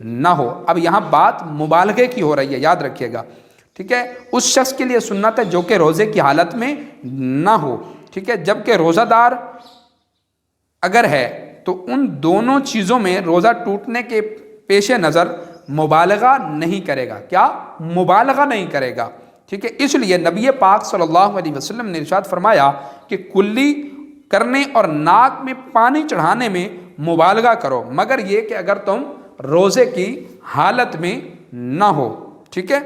نہ ہو۔ اب یہاں بات مبالغے کی ہو رہی ہے، یاد رکھیے گا، ٹھیک ہے۔ اس شخص کے لیے سنت ہے جو کہ روزے کی حالت میں نہ ہو، ٹھیک ہے۔ جبکہ روزہ دار اگر ہے تو ان دونوں چیزوں میں روزہ ٹوٹنے کے پیش نظر مبالغہ نہیں کرے گا، کیا مبالغہ نہیں کرے گا، ٹھیک ہے۔ اس لیے نبی پاک صلی اللہ علیہ وسلم نے ارشاد فرمایا کہ کلی کرنے اور ناک میں پانی چڑھانے میں مبالغہ کرو، مگر یہ کہ اگر تم روزے کی حالت میں نہ ہو، ٹھیک ہے۔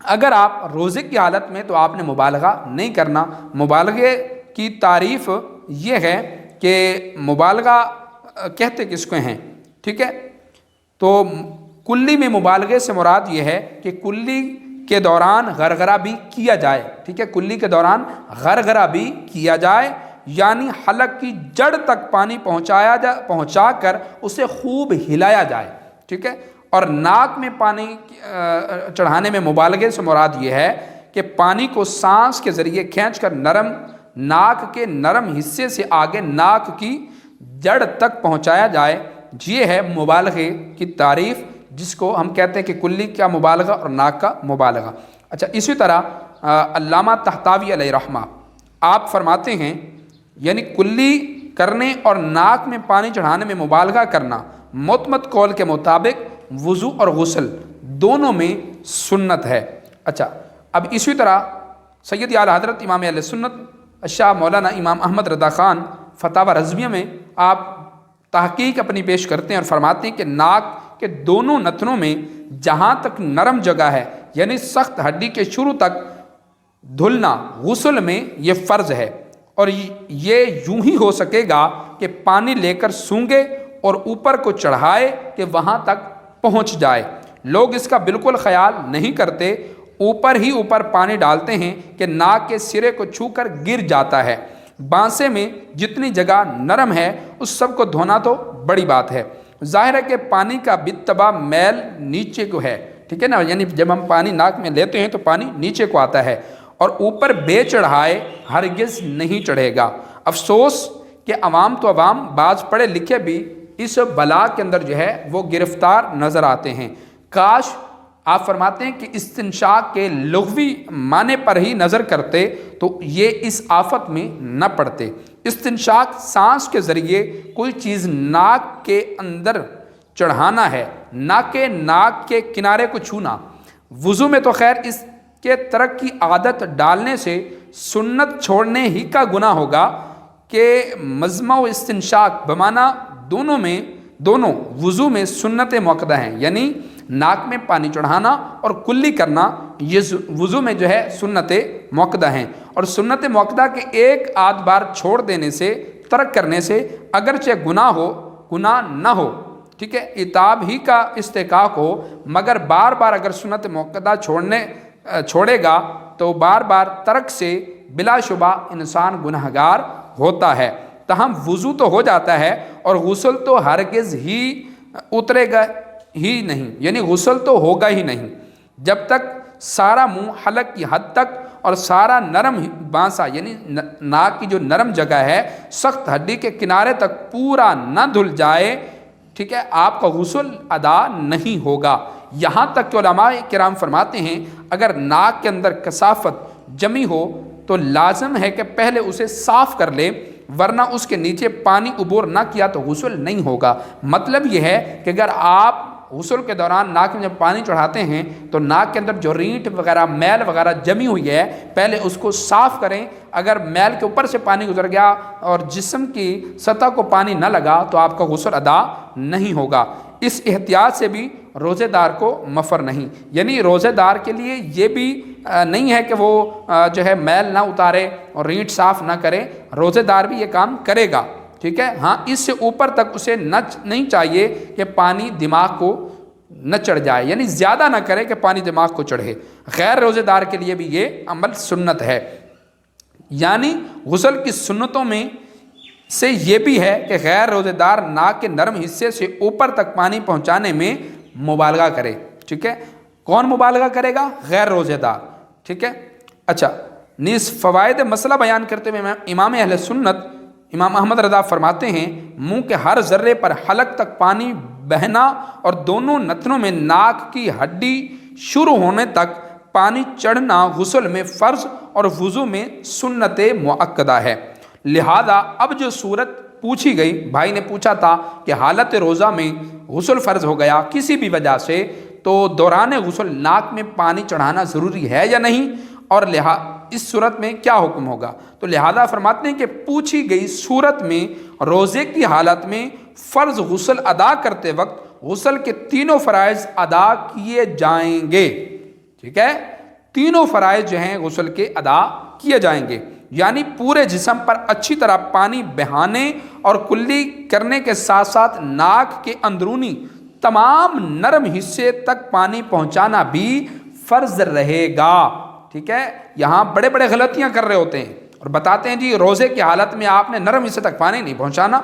اگر آپ روزے کی حالت میں تو آپ نے مبالغہ نہیں کرنا۔ مبالغے کی تعریف یہ ہے کہ مبالغہ کہتے کس کو ہیں، ٹھیک ہے۔ تو کلی میں مبالغے سے مراد یہ ہے کہ کلی کے دوران غرغرہ بھی کیا جائے، ٹھیک ہے، کلی کے دوران غرغرہ بھی کیا جائے، یعنی حلق کی جڑ تک پانی پہنچا کر اسے خوب ہلایا جائے، ٹھیک ہے۔ اور ناک میں پانی چڑھانے میں مبالغے سے مراد یہ ہے کہ پانی کو سانس کے ذریعے کھینچ کر ناک کے نرم حصے سے آگے ناک کی جڑ تک پہنچایا جائے، یہ ہے مبالغے کی تعریف، جس کو ہم کہتے ہیں کہ کلی کا مبالغہ اور ناک کا مبالغہ۔ اچھا، اسی طرح علامہ طحطاوی علیہ رحمہ آپ فرماتے ہیں یعنی کلی کرنے اور ناک میں پانی چڑھانے میں مبالغہ کرنا معتمد قول کے مطابق وضو اور غسل دونوں میں سنت ہے۔ اچھا، اب اسی طرح سید اعلیٰ حضرت امام اہل سنت شاہ مولانا امام احمد رضا خان فتاوی رضویہ میں آپ تحقیق اپنی پیش کرتے ہیں اور فرماتے ہیں کہ ناک کے دونوں نتنوں میں جہاں تک نرم جگہ ہے، یعنی سخت ہڈی کے شروع تک دھلنا غسل میں یہ فرض ہے، اور یہ یوں ہی ہو سکے گا کہ پانی لے کر سونگے اور اوپر کو چڑھائے کہ وہاں تک پہنچ جائے۔ لوگ اس کا بالکل خیال نہیں کرتے، اوپر ہی اوپر پانی ڈالتے ہیں کہ ناک کے سرے کو چھو کر گر جاتا ہے۔ بانسے میں جتنی جگہ نرم ہے اس سب کو دھونا تو بڑی بات ہے۔ ظاہر ہے کہ پانی کا بالطبع میل نیچے کو ہے، ٹھیک ہے نا، یعنی جب ہم پانی ناک میں لیتے ہیں تو پانی نیچے کو آتا ہے، اور اوپر بے چڑھائے ہرگز نہیں چڑھے گا۔ افسوس کہ عوام تو عوام، بعض پڑھے لکھے بھی اس بلا کے اندر جو ہے وہ گرفتار نظر آتے ہیں۔ کاش آپ فرماتے ہیں کہ استنشاق کے لغوی معنی پر ہی نظر کرتے تو یہ اس آفت میں نہ پڑتے۔ استنشاق سانس کے ذریعے کوئی چیز ناک کے اندر چڑھانا ہے، نہ کہ ناک کے کنارے کو چھونا۔ وضو میں تو خیر اس کے ترک کی عادت ڈالنے سے سنت چھوڑنے ہی کا گناہ ہوگا کہ مجمع و استنشاق بمعنی دونوں وضو میں سنت موقدہ ہیں، یعنی ناک میں پانی چڑھانا اور کلی کرنا یہ وضو میں جو ہے سنت موقدہ ہیں، اور سنت موقدہ کے ایک آدھ بار چھوڑ دینے سے، ترک کرنے سے اگرچہ گناہ نہ ہو، ٹھیک ہے، عتاب ہی کا استحقاق ہو، مگر بار بار اگر سنت موقدہ چھوڑے گا تو بار بار ترک سے بلا شبہ انسان گنہگار ہوتا ہے۔ تاہم وضو تو ہو جاتا ہے اور غسل تو ہرگز ہی اترے گا ہی نہیں، یعنی غسل تو ہوگا ہی نہیں جب تک سارا منہ حلق کی حد تک اور سارا نرم بانسا یعنی ناک کی جو نرم جگہ ہے سخت ہڈی کے کنارے تک پورا نہ دھل جائے، ٹھیک ہے، آپ کا غسل ادا نہیں ہوگا۔ یہاں تک کہ علماء کرام فرماتے ہیں اگر ناک کے اندر کثافت جمی ہو تو لازم ہے کہ پہلے اسے صاف کر لے، ورنہ اس کے نیچے پانی عبور نہ کیا تو غسل نہیں ہوگا۔ مطلب یہ ہے کہ اگر آپ غسل کے دوران ناک میں جب پانی چڑھاتے ہیں تو ناک کے اندر جو رینٹ وغیرہ میل وغیرہ جمی ہوئی ہے پہلے اس کو صاف کریں۔ اگر میل کے اوپر سے پانی گزر گیا اور جسم کی سطح کو پانی نہ لگا تو آپ کا غسل ادا نہیں ہوگا۔ اس احتیاط سے بھی روزے دار کو مفر نہیں، یعنی روزے دار کے لیے یہ بھی نہیں ہے کہ وہ جو ہے میل نہ اتارے اور رینٹ صاف نہ کرے، روزے دار بھی یہ کام کرے گا، ٹھیک ہے۔ ہاں، اس سے اوپر تک اسے نہیں چاہیے کہ پانی دماغ کو نہ چڑھ جائے، یعنی زیادہ نہ کرے کہ پانی دماغ کو چڑھے۔ غیر روزے دار کے لیے بھی یہ عمل سنت ہے، یعنی غسل کی سنتوں میں سے یہ بھی ہے کہ غیر روزے دار ناک کے نرم حصے سے اوپر تک پانی پہنچانے میں مبالغہ کرے، ٹھیک ہے۔ کون مبالغہ کرے گا؟ غیر روزے دار، ٹھیک ہے۔ اچھا، نیز فوائد مسئلہ بیان کرتے ہوئے امام اہل سنت امام احمد رضا فرماتے ہیں منہ کے ہر ذرے پر حلق تک پانی بہنا اور دونوں نتنوں میں ناک کی ہڈی شروع ہونے تک پانی چڑھنا غسل میں فرض اور وضو میں سنت مؤکدہ ہے۔ لہذا اب جو صورت پوچھی گئی، بھائی نے پوچھا تھا کہ حالت روزہ میں غسل فرض ہو گیا کسی بھی وجہ سے، تو دوران غسل ناک میں پانی چڑھانا ضروری ہے یا نہیں، اور اس صورت میں کیا حکم ہوگا؟ تو لہذا فرماتے ہیں کہ پوچھی گئی صورت میں روزے کی حالت میں فرض غسل ادا کرتے وقت غسل کے تینوں فرائض ادا کیے جائیں گے۔ ٹھیک ہے، تینوں فرائض جو ہیں غسل کے ادا کیے جائیں گے، یعنی پورے جسم پر اچھی طرح پانی بہانے اور کلی کرنے کے ساتھ ساتھ ناک کے اندرونی تمام نرم حصے تک پانی پہنچانا بھی فرض رہے گا۔ ٹھیک ہے، یہاں بڑے بڑے غلطیاں کر رہے ہوتے ہیں اور بتاتے ہیں جی روزے کی حالت میں آپ نے نرم حصے تک پانی نہیں پہنچانا۔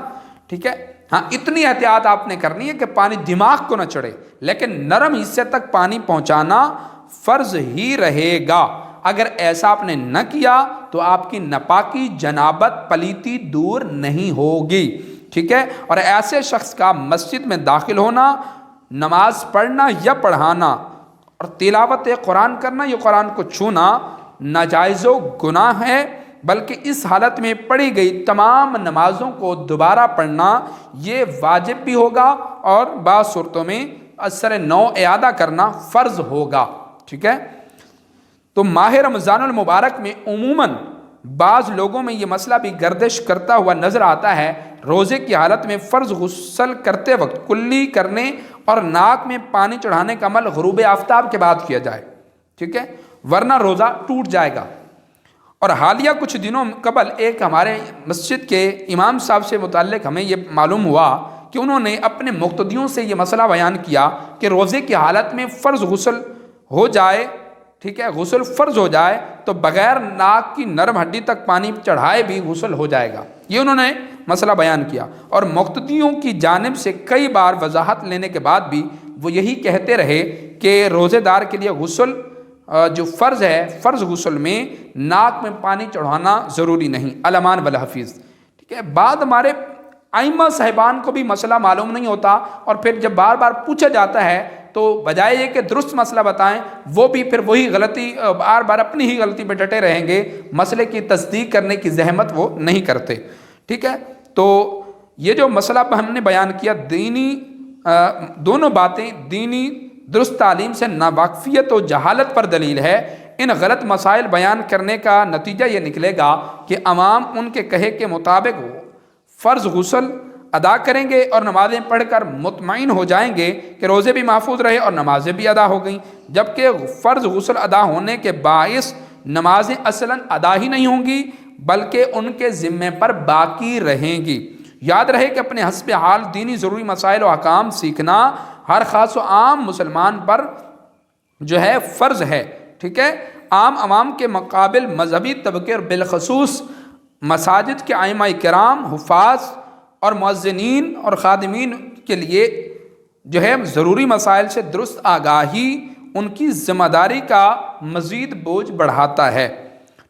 ٹھیک ہے، ہاں اتنی احتیاط آپ نے کرنی ہے کہ پانی دماغ کو نہ چڑھے، لیکن نرم حصے تک پانی پہنچانا فرض ہی رہے گا۔ اگر ایسا آپ نے نہ کیا تو آپ کی ناپاکی، جنابت، پلیتی دور نہیں ہوگی۔ ٹھیک ہے، اور ایسے شخص کا مسجد میں داخل ہونا، نماز پڑھنا یا پڑھانا اور تلاوت قرآن کرنا یا قرآن کو چھونا ناجائز و گناہ ہے، بلکہ اس حالت میں پڑھی گئی تمام نمازوں کو دوبارہ پڑھنا یہ واجب بھی ہوگا اور بعض صورتوں میں اثر نو اعادہ کرنا فرض ہوگا۔ ٹھیک ہے، تو ماہ رمضان المبارک میں عموماً بعض لوگوں میں یہ مسئلہ بھی گردش کرتا ہوا نظر آتا ہے، روزے کی حالت میں فرض غسل کرتے وقت کلی کرنے اور ناک میں پانی چڑھانے کا عمل غروب آفتاب کے بعد کیا جائے۔ ٹھیک ہے، ورنہ روزہ ٹوٹ جائے گا۔ اور حالیہ کچھ دنوں قبل ایک ہمارے مسجد کے امام صاحب سے متعلق ہمیں یہ معلوم ہوا کہ انہوں نے اپنے مقتدیوں سے یہ مسئلہ بیان کیا کہ روزے کی حالت میں فرض غسل ہو جائے، ٹھیک ہے، غسل فرض ہو جائے تو بغیر ناک کی نرم ہڈی تک پانی چڑھائے بھی غسل ہو جائے گا، یہ انہوں نے مسئلہ بیان کیا۔ اور مقتدیوں کی جانب سے کئی بار وضاحت لینے کے بعد بھی وہ یہی کہتے رہے کہ روزے دار کے لیے غسل جو فرض ہے، فرض غسل میں ناک میں پانی چڑھانا ضروری نہیں۔ الامان والحفیظ، ٹھیک ہے، بعد ہمارے ائمہ صاحبان کو بھی مسئلہ معلوم نہیں ہوتا، اور پھر جب بار بار پوچھا جاتا ہے تو بجائے یہ کہ درست مسئلہ بتائیں، وہ بھی پھر وہی غلطی بار بار اپنی ہی غلطی پہ ڈٹے رہیں گے، مسئلے کی تصدیق کرنے کی زحمت وہ نہیں کرتے۔ ٹھیک ہے، تو یہ جو مسئلہ ہم نے بیان کیا، دینی دونوں باتیں دینی درست تعلیم سے ناواقفیت و جہالت پر دلیل ہے۔ ان غلط مسائل بیان کرنے کا نتیجہ یہ نکلے گا کہ عوام ان کے کہے کے مطابق فرض غسل ادا کریں گے اور نمازیں پڑھ کر مطمئن ہو جائیں گے کہ روزے بھی محفوظ رہے اور نمازیں بھی ادا ہو گئیں، جبکہ فرض غسل ادا ہونے کے باعث نمازیں اصلاً ادا ہی نہیں ہوں گی بلکہ ان کے ذمے پر باقی رہیں گی۔ یاد رہے کہ اپنے حسب حال دینی ضروری مسائل و احکام سیکھنا ہر خاص و عام مسلمان پر جو ہے فرض ہے۔ ٹھیک ہے، عام عوام کے مقابل مذہبی طبقے اور بالخصوص مساجد کے ائمہ کرام، حفاظ اور مؤذنین اور خادمین کے لیے جو ہے ضروری مسائل سے درست آگاہی ان کی ذمہ داری کا مزید بوجھ بڑھاتا ہے۔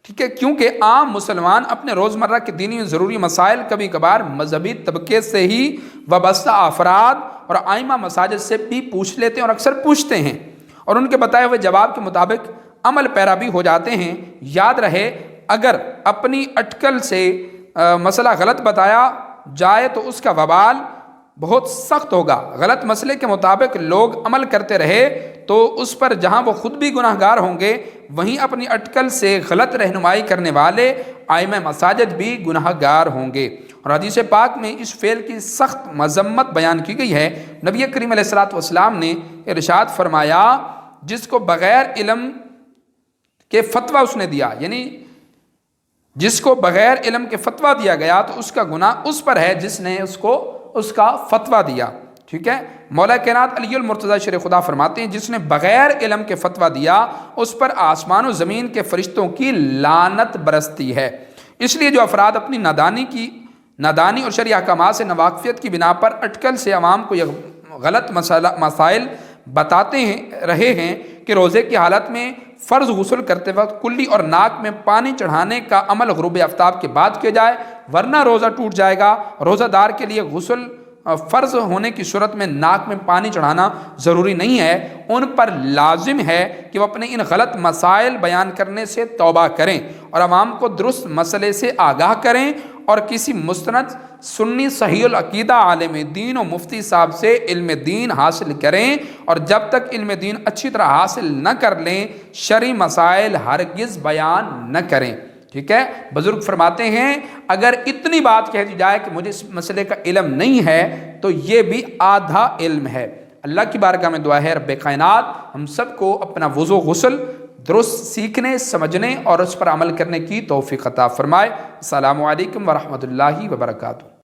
ٹھیک ہے، کیونکہ عام مسلمان اپنے روزمرہ کے دینی ضروری مسائل کبھی کبھار مذہبی طبقے سے ہی وابستہ افراد اور ائمہ مساجد سے بھی پوچھ لیتے ہیں اور اکثر پوچھتے ہیں اور ان کے بتائے ہوئے جواب کے مطابق عمل پیرا بھی ہو جاتے ہیں۔ یاد رہے اگر اپنی اٹکل سے مسئلہ غلط بتایا جائے تو اس کا وبال بہت سخت ہوگا۔ غلط مسئلے کے مطابق لوگ عمل کرتے رہے تو اس پر جہاں وہ خود بھی گناہ گار ہوں گے، وہیں اپنی اٹکل سے غلط رہنمائی کرنے والے ائمہ مساجد بھی گناہ گار ہوں گے۔ اور حدیث پاک میں اس فعل کی سخت مذمت بیان کی گئی ہے۔ نبی کریم علیہ الصلوۃ والسلام نے ارشاد فرمایا، جس کو بغیر علم کے فتویٰ اس نے دیا، یعنی جس کو بغیر علم کے فتویٰ دیا گیا تو اس کا گناہ اس پر ہے جس نے اس کو اس کا فتویٰ دیا۔ ٹھیک ہے، مولا کائنات علی المرتضیٰ شیر خدا فرماتے ہیں، جس نے بغیر علم کے فتویٰ دیا اس پر آسمان و زمین کے فرشتوں کی لعنت برستی ہے۔ اس لیے جو افراد اپنی نادانی اور شرعی احکامات سے ناواقفیت کی بنا پر اٹکل سے عوام کو یہ غلط مسائل بتاتے رہے ہیں کہ روزے کی حالت میں فرض غسل کرتے وقت کلی اور ناک میں پانی چڑھانے کا عمل غروب آفتاب کے بعد کیا جائے ورنہ روزہ ٹوٹ جائے گا۔ روزہ دار کے لیے غسل فرض ہونے کی صورت میں ناک میں پانی چڑھانا ضروری نہیں ہے، ان پر لازم ہے کہ وہ اپنے ان غلط مسائل بیان کرنے سے توبہ کریں اور عوام کو درست مسئلے سے آگاہ کریں اور کسی مستند سنی صحیح العقیدہ عالم دین و مفتی صاحب سے علم دین حاصل کریں، اور جب تک علم دین اچھی طرح حاصل نہ کر لیں شرعی مسائل ہرگز بیان نہ کریں۔ ٹھیک ہے، بزرگ فرماتے ہیں اگر اتنی بات کہہ دی جائے کہ مجھے اس مسئلے کا علم نہیں ہے تو یہ بھی آدھا علم ہے۔ اللہ کی بارگاہ میں دعا ہے رب کائنات ہم سب کو اپنا وضو غسل درست سیکھنے سمجھنے اور اس پر عمل کرنے کی توفیق عطا فرمائے۔ السلام علیکم ورحمۃ اللہ وبرکاتہ۔